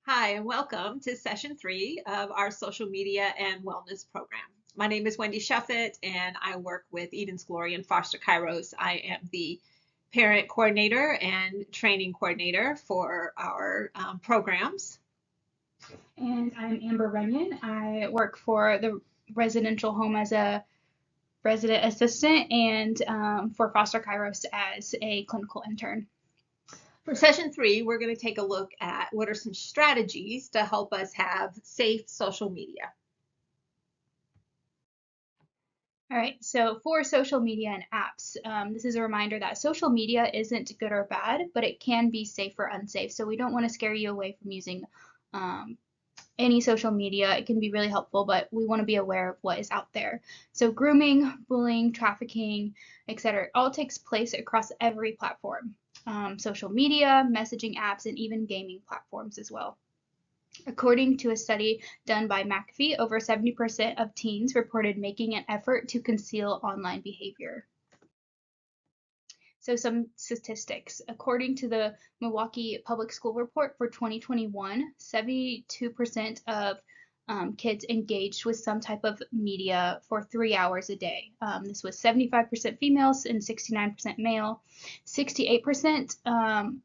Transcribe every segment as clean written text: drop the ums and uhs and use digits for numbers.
Hi, and welcome to session 3 of our social media and wellness program. My name is Wendy Shuffett, and I work with Eden's Glory and Foster Kairos. I am the parent coordinator and training coordinator for our programs. And I'm Amber Runyon. I work for the residential home as a resident assistant and for Foster Kairos as a clinical intern. For session 3, we're going to take a look at what are some strategies to help us have safe social media. All right, so for social media and apps, this is a reminder that social media isn't good or bad, but it can be safe or unsafe. So we don't want to scare you away from using um, any social media. It can be really helpful, but we want to be aware of what is out there. So grooming, bullying, trafficking, etc., all takes place across every platform. Social media, messaging apps, and even gaming platforms as well. According to a study done by McAfee, over 70% of teens reported making an effort to conceal online behavior. So some statistics. According to the Milwaukee Public School Report for 2021, 72% of kids engaged with some type of media for 3 hours a day. This was 75% females and 69% male. 68%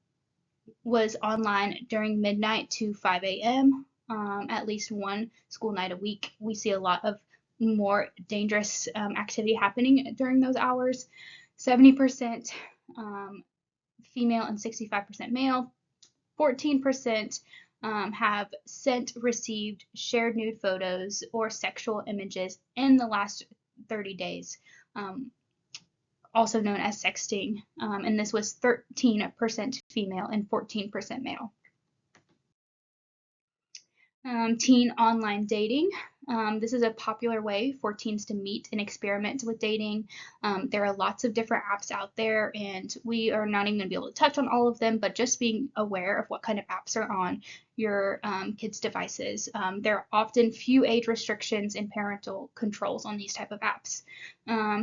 was online during midnight to 5 a.m. At least one school night a week. We see a lot of more dangerous activity happening during those hours. 70% female and 65% male. 14% have sent, received, shared nude photos or sexual images in the last 30 days, also known as sexting. And this was 13% female and 14% male. Teen online dating. This is a popular way for teens to meet and experiment with dating. There are lots of different apps out there, and we are not even going to be able to touch on all of them, but just being aware of what kind of apps are on your kids' devices. There are often few age restrictions and parental controls on these type of apps.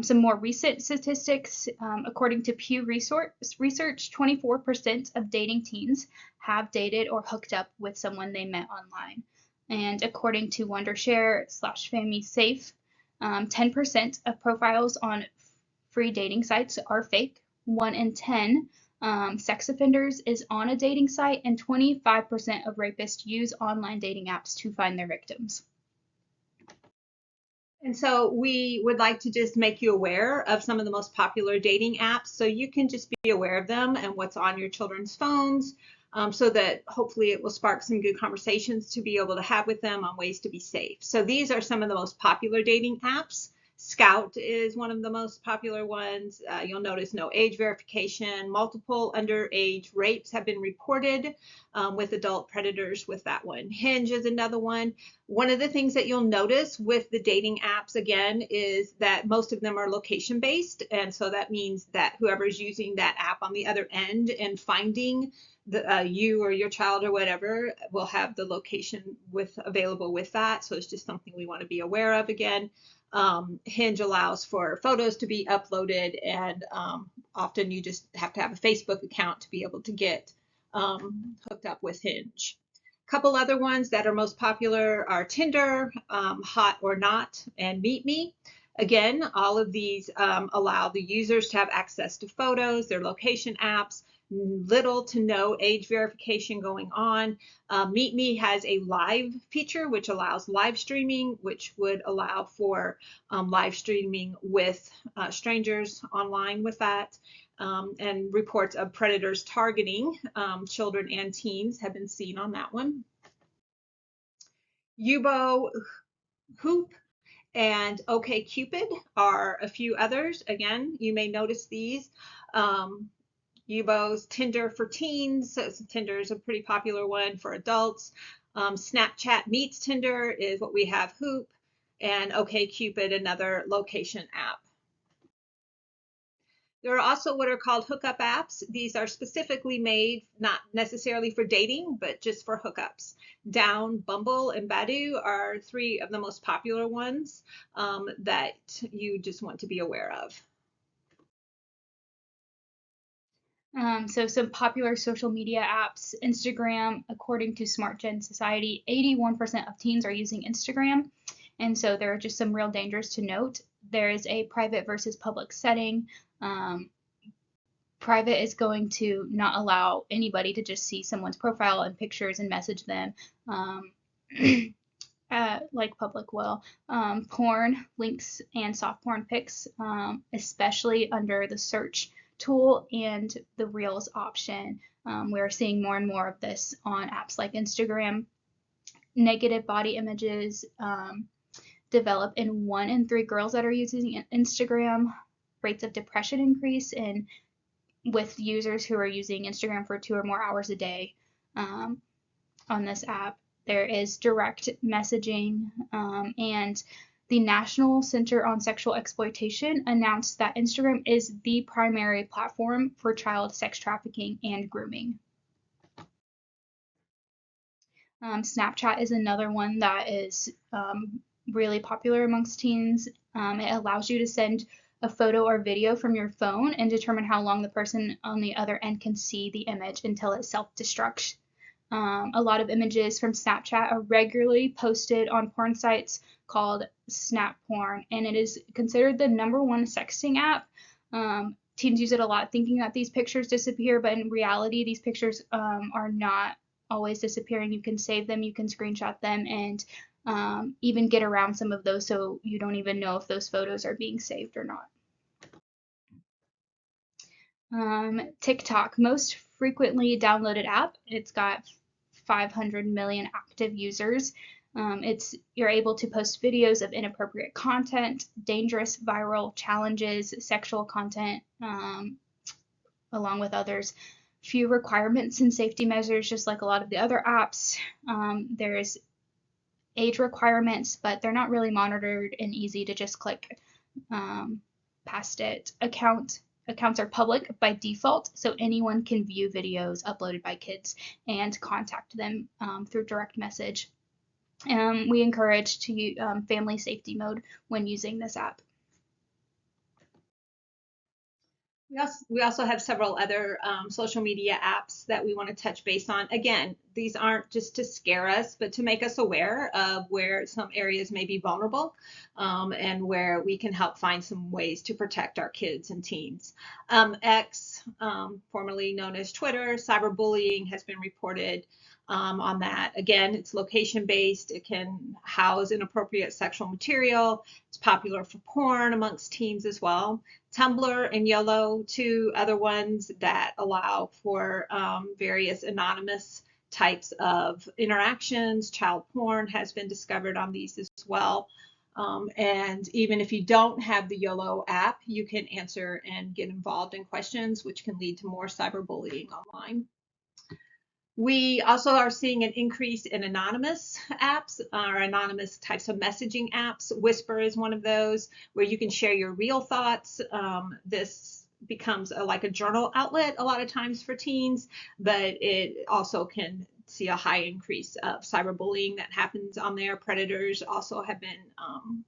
Some more recent statistics, according to Pew Research, 24% of dating teens have dated or hooked up with someone they met online. And according to Wondershare / FamilySafe, 10% of profiles on free dating sites are fake. 1 in 10 sex offenders is on a dating site, and 25% of rapists use online dating apps to find their victims. And so we would like to just make you aware of some of the most popular dating apps so you can just be aware of them and what's on your children's phones, so that hopefully it will spark some good conversations to be able to have with them on ways to be safe. So these are some of the most popular dating apps. Scout is one of the most popular ones. You'll notice no age verification. Multiple underage rapes have been reported with adult predators with that one. Hinge is another one. One of the things that you'll notice with the dating apps, again, is that most of them are location based. And so that means that whoever's using that app on the other end and finding you or your child or whatever will have the location available with that. So it's just something we want to be aware of again. Hinge allows for photos to be uploaded, and often you just have to have a Facebook account to be able to get hooked up with Hinge. A couple other ones that are most popular are Tinder, Hot or Not, and Meet Me. Again, all of these allow the users to have access to photos, their location apps, little to no age verification going on. Meet Me has a live feature, which allows live streaming, which would allow for live streaming with strangers online with that. And reports of predators targeting children and teens have been seen on that one. Yubo, Hoop, and OkCupid are a few others. Again, you may notice these. Yubo's Tinder for teens. So Tinder is a pretty popular one for adults. Snapchat meets Tinder is what we have. Hoop, and OkCupid, another location app. There are also what are called hookup apps. These are specifically made not necessarily for dating, but just for hookups. Down, Bumble, and Badoo are three of the most popular ones that you just want to be aware of. So some popular social media apps, Instagram, according to Smart Gen Society, 81% of teens are using Instagram. And so there are just some real dangers to note. There is a private versus public setting. Um, Private is going to not allow anybody to just see someone's profile and pictures and message them. Um, like public will. Porn links and soft porn pics, especially under the search tool and the Reels option. We're seeing more and more of this on apps like Instagram. Negative body images develop in 1 in 3 girls that are using Instagram. Rates of depression increase in with users who are using Instagram for 2 or more hours a day on this app. There is direct messaging, and the National Center on Sexual Exploitation announced that Instagram is the primary platform for child sex trafficking and grooming. Snapchat is another one that is really popular amongst teens. It allows you to send a photo or video from your phone and determine how long the person on the other end can see the image until it self-destructs. A lot of images from Snapchat are regularly posted on porn sites called Snap Porn, and it is considered the #1 sexting app. Teens use it a lot thinking that these pictures disappear, but in reality, these pictures are not always disappearing. You can save them, you can screenshot them, and even get around some of those so you don't even know if those photos are being saved or not. TikTok, most frequently downloaded app. It's got 500 million active users. You're able to post videos of inappropriate content, dangerous viral challenges, sexual content, along with others. Few requirements and safety measures, just like a lot of the other apps. There's age requirements, but they're not really monitored and easy to just click past it. Accounts are public by default, so anyone can view videos uploaded by kids and contact them through direct message. We encourage to use family safety mode when using this app. We also have several other social media apps that we want to touch base on. Again, these aren't just to scare us, but to make us aware of where some areas may be vulnerable and where we can help find some ways to protect our kids and teens. X, formerly known as Twitter, cyberbullying has been reported on that. Again, it's location based. It can house inappropriate sexual material. It's popular for porn amongst teens as well. Tumblr and YOLO, two other ones that allow for various anonymous types of interactions. Child porn has been discovered on these as well. And even if you don't have the YOLO app, you can answer and get involved in questions, which can lead to more cyberbullying online. We also are seeing an increase in anonymous apps or anonymous types of messaging apps. Whisper is one of those where you can share your real thoughts. This becomes like a journal outlet a lot of times for teens, but it also can see a high increase of cyberbullying that happens on there. Predators also have been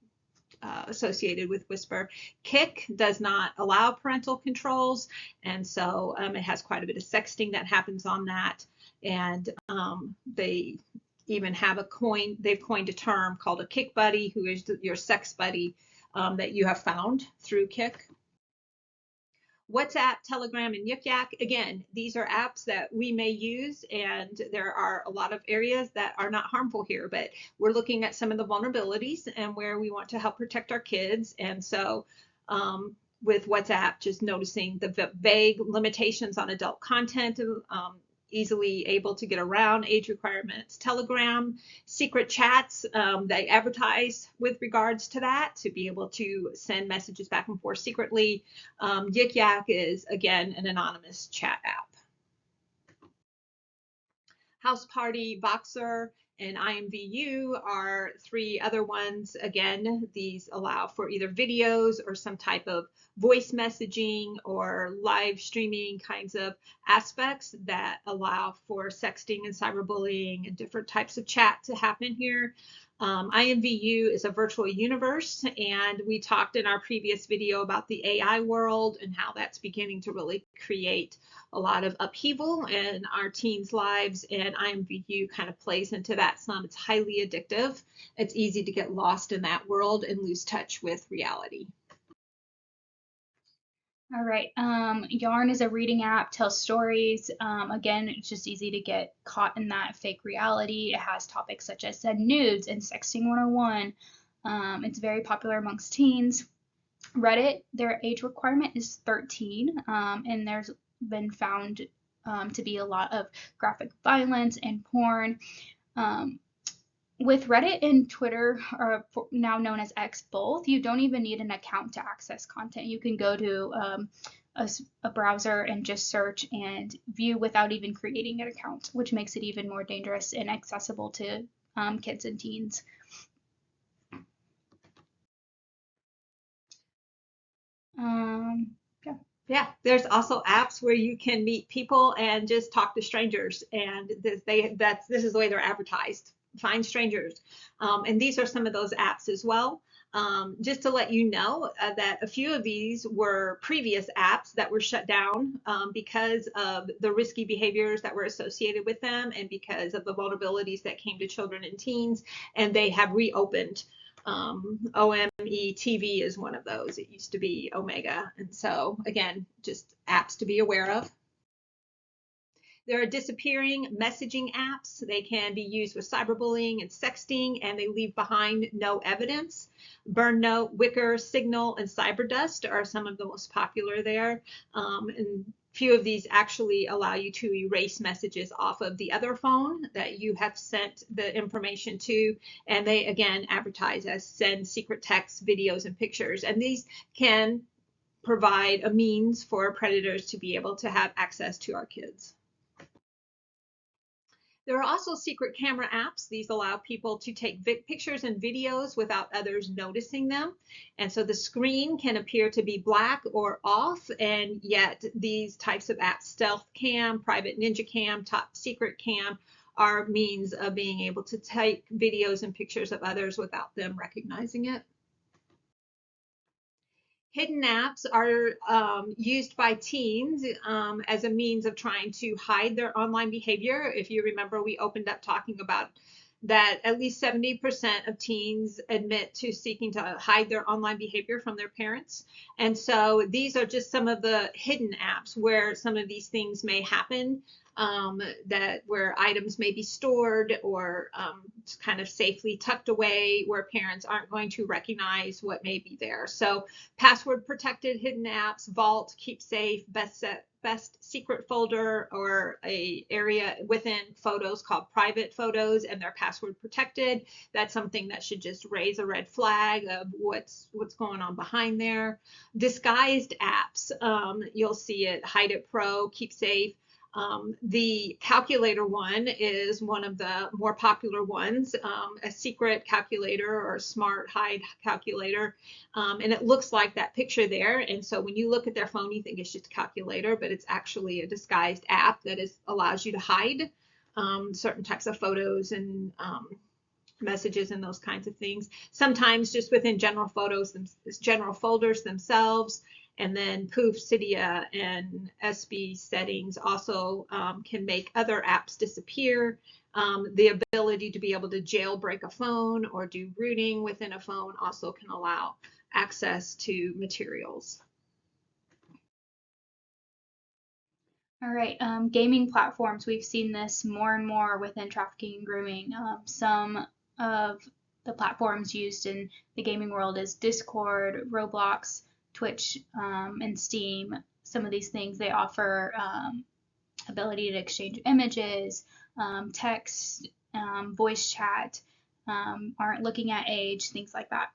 associated with Whisper. Kik does not allow parental controls, and so it has quite a bit of sexting that happens on that. And they even have they've coined a term called a Kik buddy, who is your sex buddy that you have found through Kik. WhatsApp, Telegram, and Yik Yak. Again, these are apps that we may use, and there are a lot of areas that are not harmful here, but we're looking at some of the vulnerabilities and where we want to help protect our kids. And so with WhatsApp, just noticing the vague limitations on adult content, easily able to get around age requirements. Telegram, secret chats, they advertise with regards to that to be able to send messages back and forth secretly. Yik Yak is, again, an anonymous chat app. House Party, Voxer, and IMVU are three other ones. Again, these allow for either videos or some type of voice messaging or live streaming kinds of aspects that allow for sexting and cyberbullying and different types of chat to happen here. IMVU is a virtual universe, and we talked in our previous video about the AI world and how that's beginning to really create a lot of upheaval in our teens' lives, and IMVU kind of plays into that some. It's highly addictive. It's easy to get lost in that world and lose touch with reality. All right. Yarn is a reading app, tells stories. Again, it's just easy to get caught in that fake reality. It has topics such as said nudes and sexting 101. It's very popular amongst teens. Reddit, their age requirement is 13, and there's been found to be a lot of graphic violence and porn. With Reddit and Twitter, or now known as X both, you don't even need an account to access content. You can go to a browser and just search and view without even creating an account, which makes it even more dangerous and accessible to kids and teens. Yeah, there's also apps where you can meet people and just talk to strangers, and this is the way they're advertised. Find strangers, and these are some of those apps as well. Just to let you know that a few of these were previous apps that were shut down because of the risky behaviors that were associated with them and because of the vulnerabilities that came to children and teens, and they have reopened. OME TV is one of those. It used to be Omega. And so, again, just apps to be aware of. There are disappearing messaging apps. They can be used with cyberbullying and sexting, and they leave behind no evidence. BurnNote, Wickr, Signal, and Cyberdust are some of the most popular there. And few of these actually allow you to erase messages off of the other phone that you have sent the information to. And they, again, advertise as send secret texts, videos, and pictures. And these can provide a means for predators to be able to have access to our kids. There are also secret camera apps. These allow people to take pictures and videos without others noticing them. And so the screen can appear to be black or off, and yet these types of apps, Stealth Cam, Private Ninja Cam, Top Secret Cam, are means of being able to take videos and pictures of others without them recognizing it. Hidden apps are used by teens as a means of trying to hide their online behavior. If you remember, we opened up talking about that at least 70% of teens admit to seeking to hide their online behavior from their parents. And so these are just some of the hidden apps where some of these things may happen, that where items may be stored or kind of safely tucked away where parents aren't going to recognize what may be there. So password protected hidden apps, Vault, Keep Safe, Best Secret folder, or a area within photos called private photos, and they're password protected. That's something that should just raise a red flag of what's going on behind there. Disguised apps, you'll see it, Hide It Pro, Keep Safe. The calculator one is one of the more popular ones, a secret calculator or a smart hide calculator. And it looks like that picture there. And so when you look at their phone, you think it's just a calculator, but it's actually a disguised app that allows you to hide certain types of photos and messages and those kinds of things. Sometimes just within general general folders themselves. And then Poof, Cydia, and SB settings also can make other apps disappear. The ability to be able to jailbreak a phone or do rooting within a phone also can allow access to materials. All right, gaming platforms. We've seen this more and more within trafficking and grooming. Some of the platforms used in the gaming world is Discord, Roblox, Twitch, and Steam. Some of these things, they offer ability to exchange images, text, voice chat, aren't looking at age, things like that.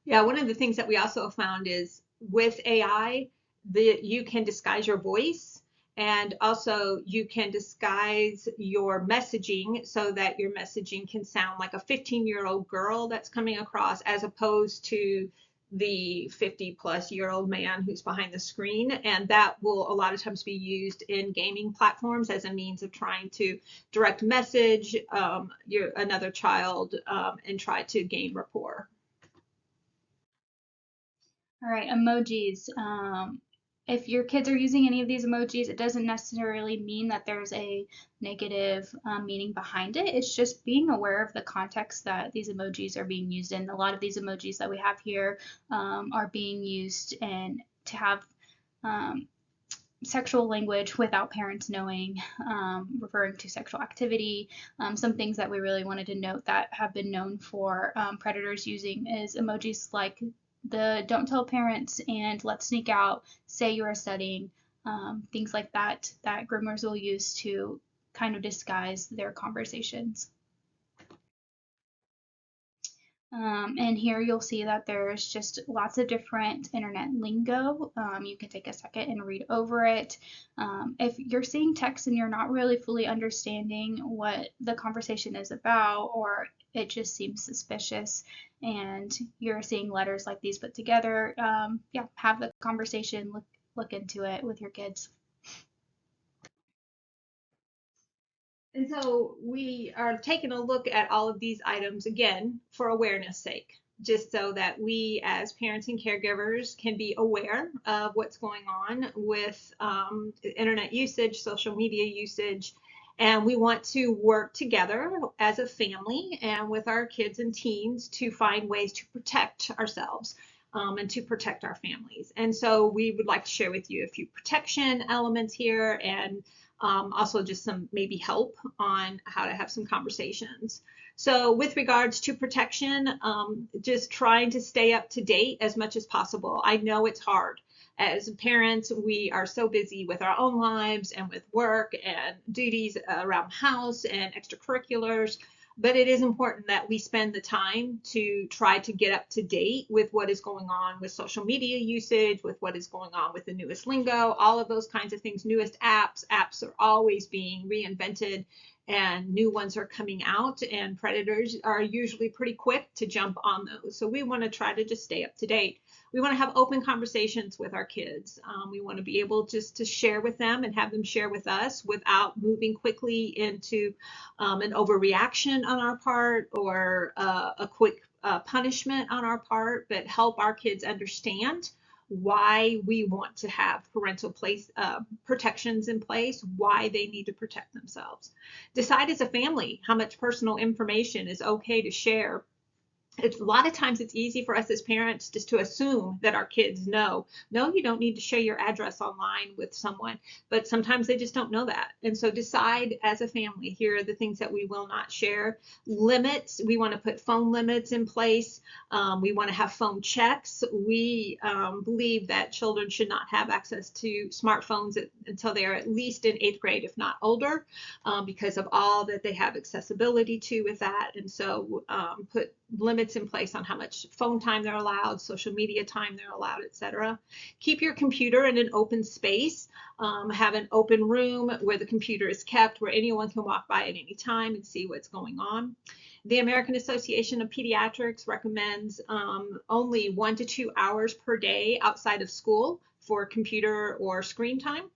Yeah, one of the things that we also found is with AI, you can disguise your voice, and also you can disguise your messaging so that your messaging can sound like a 15-year-old girl that's coming across, as opposed to the 50-plus-year-old man who's behind the screen. And that will a lot of times be used in gaming platforms as a means of trying to direct message another child and try to gain rapport. All right, emojis. if your kids are using any of these emojis, it doesn't necessarily mean that there's a negative meaning behind it. It's just being aware of the context that these emojis are being used in. A lot of these emojis that we have here are being used and to have sexual language without parents knowing, referring to sexual activity. Some things that we really wanted to note that have been known for predators using is emojis like the don't tell parents and let's sneak out, say you are studying, things like that, that groomers will use to kind of disguise their conversations. And here you'll see that there's just lots of different internet lingo. You can take a second and read over it. If you're seeing text and you're not really fully understanding what the conversation is about, or it just seems suspicious, and you're seeing letters like these put together, yeah, have the conversation, look into it with your kids. And so we are taking a look at all of these items again for awareness sake, just so that we as parents and caregivers can be aware of what's going on with internet usage, social media usage. And we want to work together as a family and with our kids and teens to find ways to protect ourselves. And to protect our families. And so we would like to share with you a few protection elements here and also just some maybe help on how to have some conversations. So with regards to protection, just trying to stay up to date as much as possible. I know it's hard. As parents, we are so busy with our own lives and with work and duties around the house and extracurriculars. But it is important that we spend the time to try to get up to date with what is going on with social media usage, with what is going on with the newest lingo, all of those kinds of things, newest apps. Apps are always being reinvented and new ones are coming out, and predators are usually pretty quick to jump on those. So we want to try to just stay up to date. We want to have open conversations with our kids. We want to be able just to share with them and have them share with us without moving quickly into an overreaction on our part or a quick punishment on our part, but help our kids understand why we want to have parental protections in place, why they need to protect themselves. Decide as a family how much personal information is okay to share. A lot of times it's easy for us as parents just to assume that our kids know, no, you don't need to share your address online with someone, but sometimes they just don't know that. And so decide as a family, here are the things that we will not share. Limits, we want to put phone limits in place. We want to have phone checks. We believe that children should not have access to smartphones until they are at least in 8th grade, if not older, because of all that they have accessibility to with that. And so put limits in place on how much phone time they're allowed, social media time they're allowed, etc. Keep your computer in an open space. Have an open room where the computer is kept, where anyone can walk by at any time and see what's going on. The American Association of Pediatrics recommends only 1 to 2 hours per day outside of school for computer or screen time.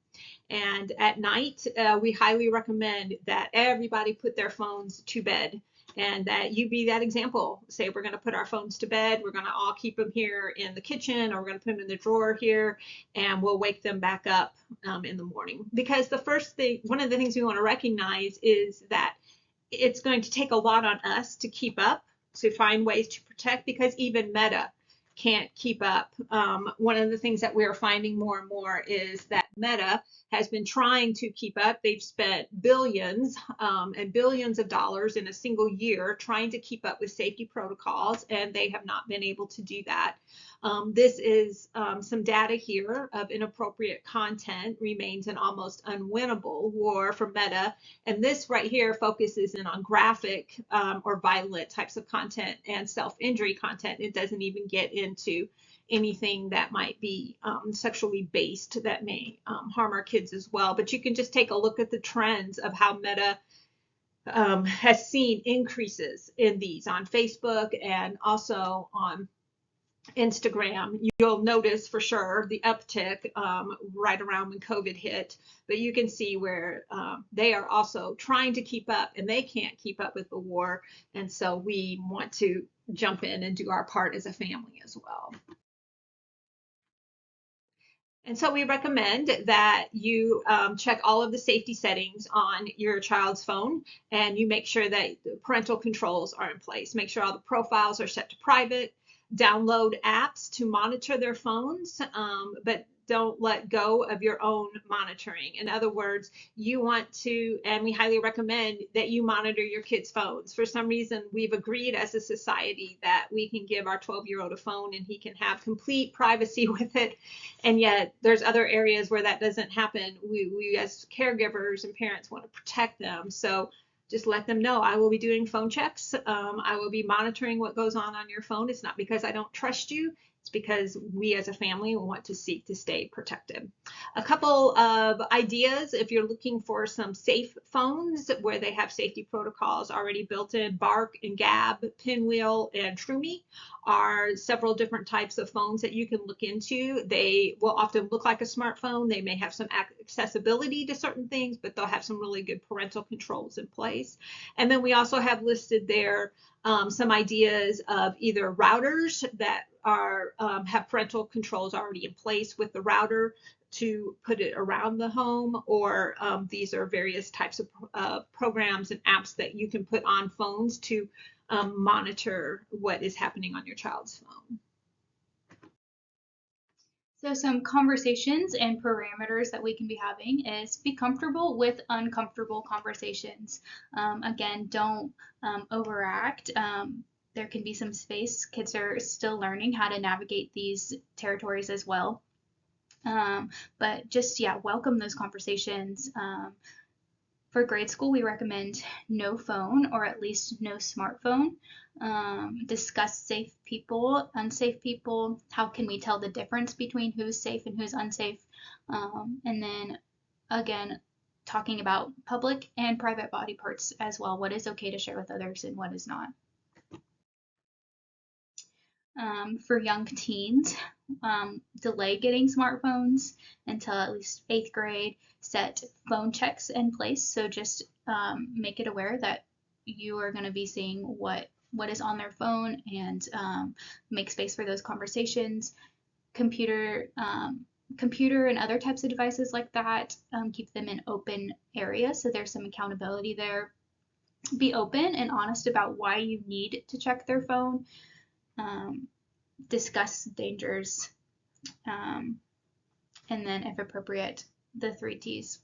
And at night, we highly recommend that everybody put their phones to bed, and that you be that example. Say, we're going to put our phones to bed. We're going to all keep them here in the kitchen, or we're going to put them in the drawer here, and we'll wake them back up in the morning. Because the first thing, one of the things we want to recognize is that it's going to take a lot on us to keep up, to find ways to protect, because even Meta can't keep up. One of the things that we're finding more and more is that Meta has been trying to keep up. They've spent billions and billions of dollars in a single year trying to keep up with safety protocols, and they have not been able to do that. This is some data here of inappropriate content remains an almost unwinnable war for Meta. And this right here focuses in on graphic or violent types of content and self-injury content. It doesn't even get into anything that might be sexually based that may harm our kids as well. But you can just take a look at the trends of how Meta has seen increases in these on Facebook and also on Instagram. You'll notice for sure the uptick right around when COVID hit, but you can see where they are also trying to keep up, and they can't keep up with the war. And so we want to jump in and do our part as a family as well. And so we recommend that you check all of the safety settings on your child's phone, and you make sure that the parental controls are in place. Make sure all the profiles are set to private. Download apps to monitor their phones, but don't let go of your own monitoring. In other words, you want to, and we highly recommend that you monitor your kids' phones. For some reason, we've agreed as a society that we can give our 12-year-old a phone and he can have complete privacy with it. And yet there's other areas where that doesn't happen. We as caregivers and parents want to protect them. So just let them know I will be doing phone checks. I will be monitoring what goes on your phone. It's not because I don't trust you. It's because we as a family want to seek to stay protected. A couple of ideas if you're looking for some safe phones where they have safety protocols already built in. Bark and Gab, Pinwheel, and Trumi are several different types of phones that you can look into. They will often look like a smartphone. They may have some accessibility to certain things, but they'll have some really good parental controls in place. And then we also have listed there some ideas of either routers that are have parental controls already in place with the router to put it around the home, or these are various types of programs and apps that you can put on phones to monitor what is happening on your child's phone. So some conversations and parameters that we can be having is be comfortable with uncomfortable conversations. Again, don't overact. There can be some space. Kids are still learning how to navigate these territories as well. But just, yeah, welcome those conversations. For grade school, we recommend no phone or at least no smartphone. Discuss safe people, unsafe people. How can we tell the difference between who's safe and who's unsafe? And then again, talking about public and private body parts as well. What is okay to share with others and what is not. For young teens, delay getting smartphones until at least 8th grade. Set phone checks in place. So just make it aware that you are going to be seeing what is on their phone, and make space for those conversations. Computer and other types of devices like that, keep them in open areas so there's some accountability there. Be open and honest about why you need to check their phone. Discuss dangers, and then if appropriate, the 3 T's.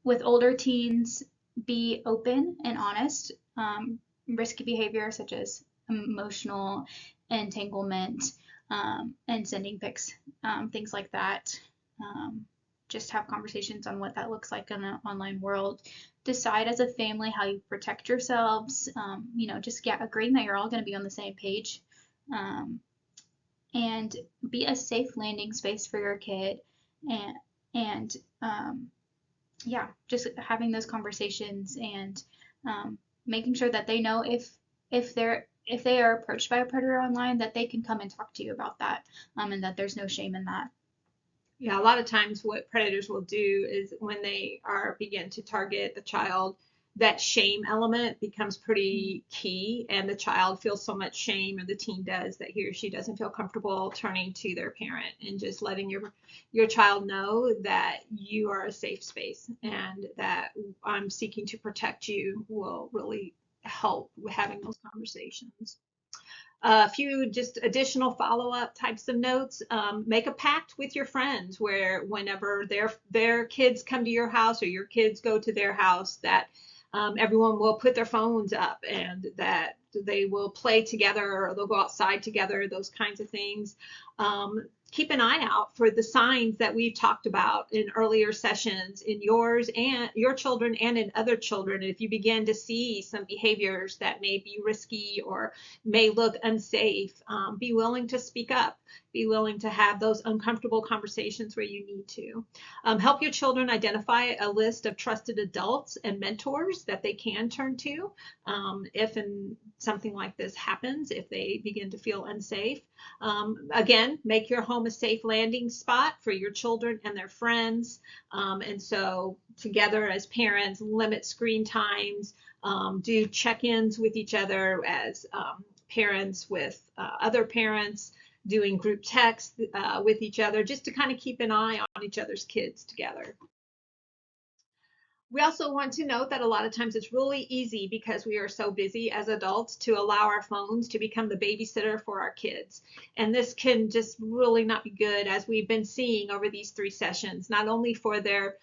With older teens, be open and honest. Risky behavior such as emotional entanglement, and sending pics, things like that. Just have conversations on what that looks like in an online world. Decide as a family how you protect yourselves. Just agreeing that you're all going to be on the same page. And be a safe landing space for your kid, and just having those conversations, and making sure that they know if they are approached by a predator online, that they can come and talk to you about that, and that there's no shame in that. Yeah, a lot of times what predators will do is when they begin to target the child, that shame element becomes pretty key, and the child feels so much shame, or the teen does, that he or she doesn't feel comfortable turning to their parent. And just letting your child know that you are a safe space and that I'm seeking to protect you will really help with having those conversations. A few just additional follow-up types of notes. Make a pact with your friends where whenever their kids come to your house or your kids go to their house, that everyone will put their phones up and that they will play together, or they'll go outside together, those kinds of things. Keep an eye out for the signs that we've talked about in earlier sessions in yours and your children and in other children. If you begin to see some behaviors that may be risky or may look unsafe, be willing to speak up. Be willing to have those uncomfortable conversations where you need to. Help your children identify a list of trusted adults and mentors that they can turn to if something like this happens, if they begin to feel unsafe. Again, make your home a safe landing spot for your children and their friends. And so together as parents, limit screen times, do check-ins with each other as parents with other parents. doing group text with each other, just to kind of keep an eye on each other's kids together. We also want to note that a lot of times it's really easy, because we are so busy as adults, to allow our phones to become the babysitter for our kids. And this can just really not be good, as we've been seeing over these 3 sessions, not only for their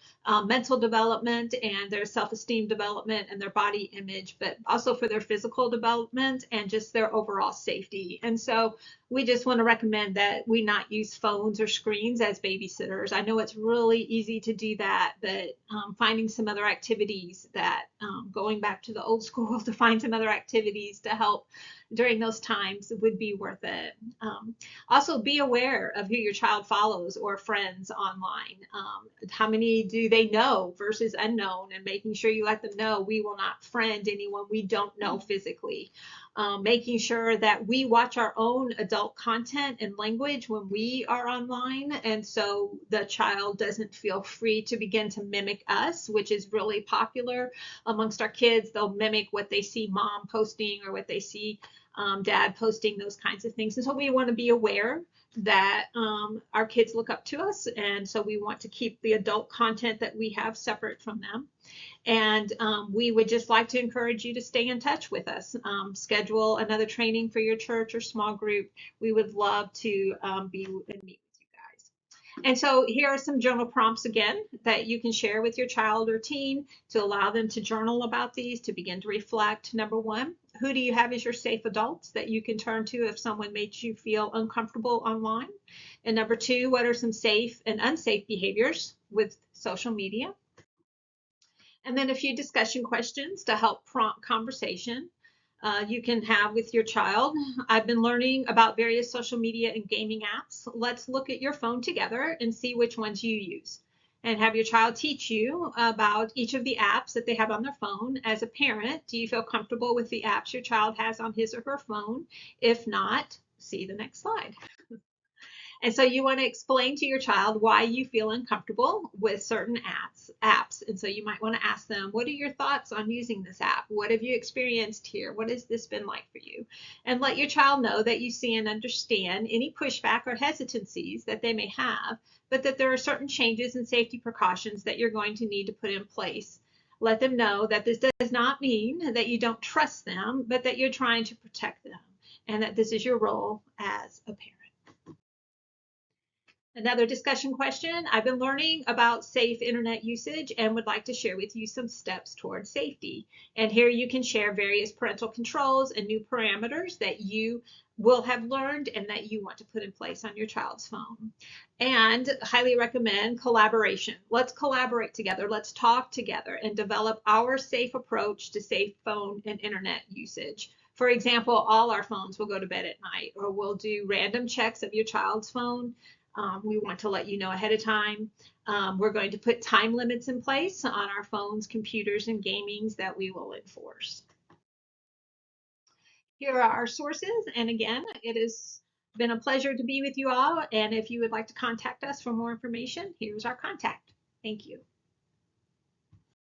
mental development and their self-esteem development and their body image, but also for their physical development and just their overall safety. And so we just want to recommend that we not use phones or screens as babysitters. I know it's really easy to do that, but finding some other activities that, going back to the old school, to find some other activities to help during those times would be worth it. Also, be aware of who your child follows or friends online. How many do they know versus unknown, and making sure you let them know we will not friend anyone we don't know physically. Making sure that we watch our own adult content and language when we are online, and so the child doesn't feel free to begin to mimic us, which is really popular amongst our kids. They'll mimic what they see mom posting or what they see dad posting, those kinds of things. And so we want to be aware that our kids look up to us, and so we want to keep the adult content that we have separate from them. And we would just like to encourage you to stay in touch with us. Schedule another training for your church or small group. We would love to be and meet with you guys. And so here are some journal prompts again that you can share with your child or teen to allow them to journal about these, to begin to reflect. Number 1, who do you have as your safe adults that you can turn to if someone makes you feel uncomfortable online? And number 2, what are some safe and unsafe behaviors with social media? And then a few discussion questions to help prompt conversation you can have with your child. I've been learning about various social media and gaming apps. Let's look at your phone together and see which ones you use. And have your child teach you about each of the apps that they have on their phone. As a parent, do you feel comfortable with the apps your child has on his or her phone? If not, see the next slide. And so you want to explain to your child why you feel uncomfortable with certain apps. And so you might want to ask them, what are your thoughts on using this app? What have you experienced here? What has this been like for you? And let your child know that you see and understand any pushback or hesitancies that they may have, but that there are certain changes and safety precautions that you're going to need to put in place. Let them know that this does not mean that you don't trust them, but that you're trying to protect them, and that this is your role as a parent. Another discussion question: I've been learning about safe internet usage and would like to share with you some steps towards safety. And here you can share various parental controls and new parameters that you will have learned and that you want to put in place on your child's phone. And highly recommend collaboration. Let's collaborate together. Let's talk together and develop our safe approach to safe phone and internet usage. For example, all our phones will go to bed at night, or we'll do random checks of your child's phone. We want to let you know ahead of time. We're going to put time limits in place on our phones, computers, and gamings that we will enforce. Here are our sources. And again, it has been a pleasure to be with you all. And if you would like to contact us for more information, here's our contact. Thank you.